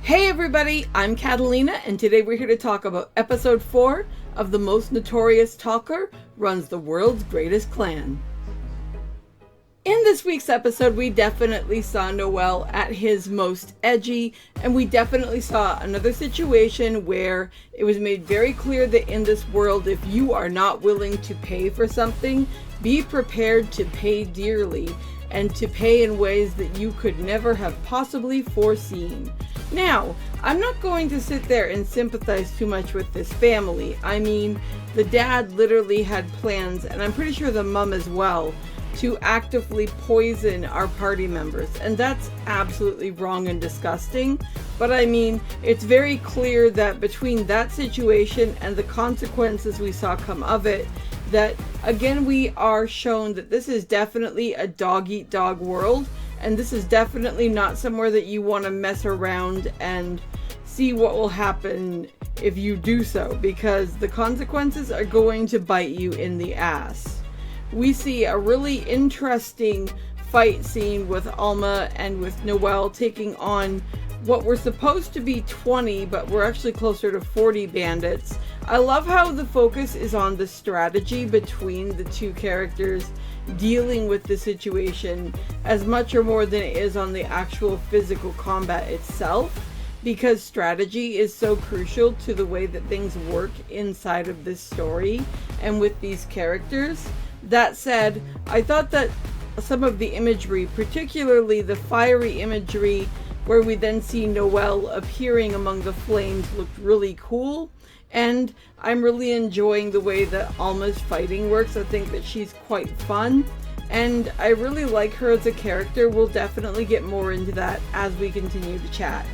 Hey everybody, I'm Katallina, and today we're here to talk about episode 4 of The Most Notorious Talker Runs the World's Greatest Clan. In this week's episode, we definitely saw Noel at his most edgy, and we definitely saw another situation where it was made very clear that in this world, if you are not willing to pay for something, be prepared to pay dearly, and to pay in ways that you could never have possibly foreseen. Now, I'm not going to sit there and sympathize too much with this family. I mean, the dad literally had plans, and I'm pretty sure the mom as well, to actively poison our party members. And that's absolutely wrong and disgusting. But I mean, it's very clear that between that situation and the consequences we saw come of it, that again, we are shown that this is definitely a dog-eat-dog world. And this is definitely not somewhere that you want to mess around and see what will happen if you do so, because the consequences are going to bite you in the ass. We see a really interesting fight scene with Alma and with Noel taking on what were supposed to be 20, but we're actually closer to 40 bandits. I love how the focus is on the strategy between the two characters dealing with the situation as much or more than it is on the actual physical combat itself, because strategy is so crucial to the way that things work inside of this story and with these characters. That said, I thought that some of the imagery, particularly the fiery imagery where we then see Noel appearing among the flames, looked really cool. And I'm really enjoying the way that Alma's fighting works. I think that she's quite fun, and I really like her as a character. We'll definitely get more into that as we continue to chat.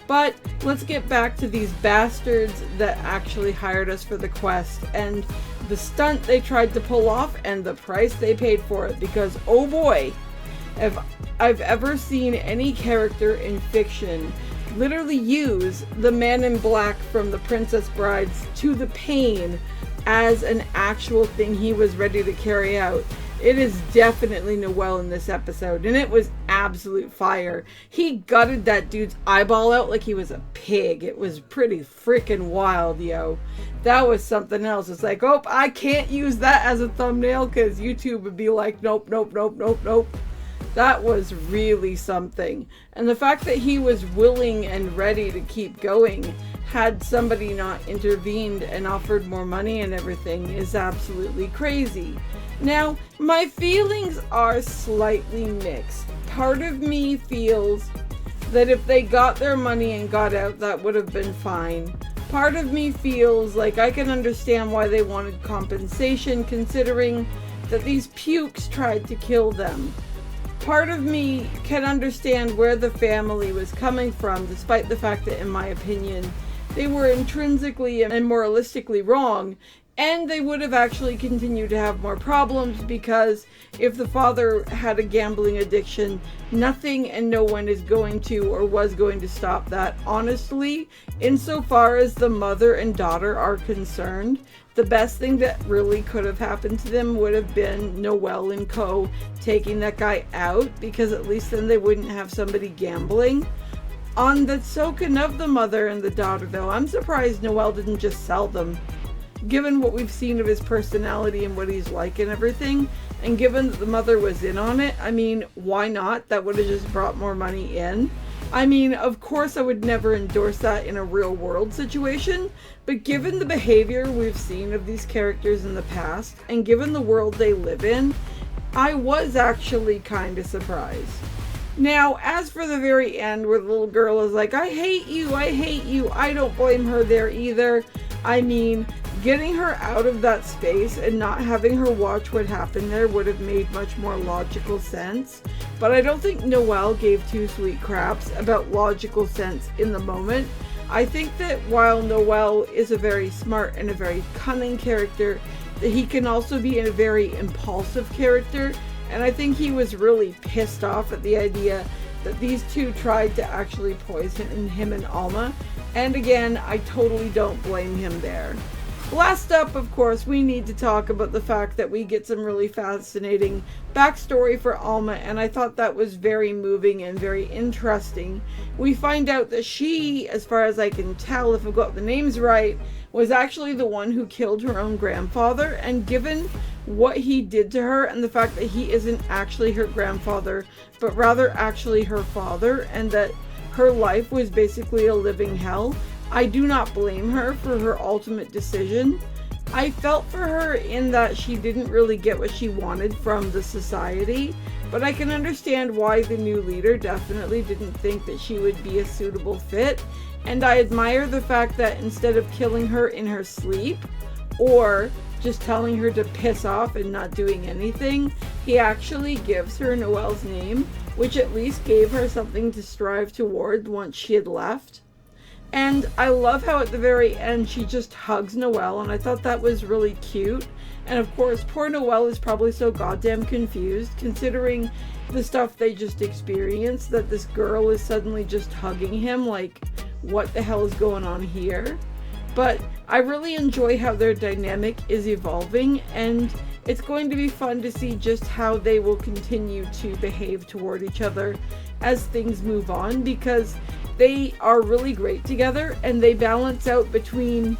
But let's get back to these bastards that actually hired us for the quest, and the stunt they tried to pull off and the price they paid for it, because oh boy, if I've ever seen any character in fiction literally use the man in black from The Princess Brides to the pain as an actual thing he was ready to carry out. It is definitely Noel in this episode, and it was absolute fire. He gutted that dude's eyeball out like he was a pig. It was pretty freaking wild, yo. That was something else. It's like, oh, I can't use that as a thumbnail because YouTube would be like, nope, nope, nope, nope, nope. That was really something. And the fact that he was willing and ready to keep going, had somebody not intervened and offered more money and everything, is absolutely crazy. Now, my feelings are slightly mixed. Part of me feels that if they got their money and got out, that would have been fine. Part of me feels like I can understand why they wanted compensation, considering that these pukes tried to kill them. Part of me can understand where the family was coming from, despite the fact that, in my opinion, they were intrinsically and moralistically wrong, and they would have actually continued to have more problems, because if the father had a gambling addiction, nothing and no one is going to or was going to stop that. Honestly, insofar as the mother and daughter are concerned, the best thing that really could have happened to them would have been Noel and co. taking that guy out, because at least then they wouldn't have somebody gambling. On the token of the mother and the daughter, though, I'm surprised Noel didn't just sell them. Given what we've seen of his personality and what he's like and everything, and given that the mother was in on it, I mean, why not? That would have just brought more money in. I mean, of course I would never endorse that in a real world situation, but given the behavior we've seen of these characters in the past, and given the world they live in, I was actually kind of surprised. Now, as for the very end where the little girl is like, I hate you, I don't blame her there either. I mean, getting her out of that space and not having her watch what happened there would have made much more logical sense. But I don't think Noel gave two sweet craps about logical sense in the moment. I think that while Noel is a very smart and a very cunning character, that he can also be a very impulsive character. And I think he was really pissed off at the idea that these two tried to actually poison him and Alma. And again, I totally don't blame him there. Last up, of course, we need to talk about the fact that we get some really fascinating backstory for Alma, and I thought that was very moving and very interesting. We find out that she, as far as I can tell, if I've got the names right, was actually the one who killed her own grandfather, and given what he did to her and the fact that he isn't actually her grandfather, but rather actually her father, and that her life was basically a living hell, I do not blame her for her ultimate decision. I felt for her in that she didn't really get what she wanted from the society, but I can understand why the new leader definitely didn't think that she would be a suitable fit, and I admire the fact that instead of killing her in her sleep, or just telling her to piss off and not doing anything, he actually gives her Noel's name, which at least gave her something to strive toward once she had left. And I love how at the very end she just hugs Noel, and I thought that was really cute. And of course, poor Noel is probably so goddamn confused, considering the stuff they just experienced, that this girl is suddenly just hugging him, like, what the hell is going on here? But I really enjoy how their dynamic is evolving, and it's going to be fun to see just how they will continue to behave toward each other as things move on, because they are really great together, and they balance out between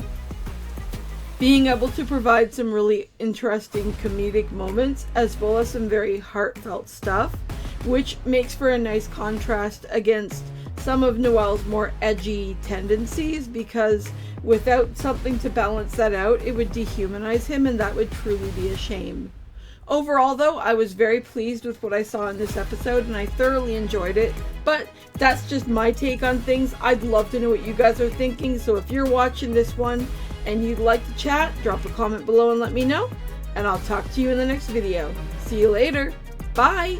being able to provide some really interesting comedic moments as well as some very heartfelt stuff, which makes for a nice contrast against some of Noel's more edgy tendencies, because without something to balance that out, it would dehumanize him, and that would truly be a shame. Overall, though, I was very pleased with what I saw in this episode, and I thoroughly enjoyed it, but that's just my take on things. I'd love to know what you guys are thinking, so if you're watching this one and you'd like to chat, drop a comment below and let me know, and I'll talk to you in the next video. See you later. Bye!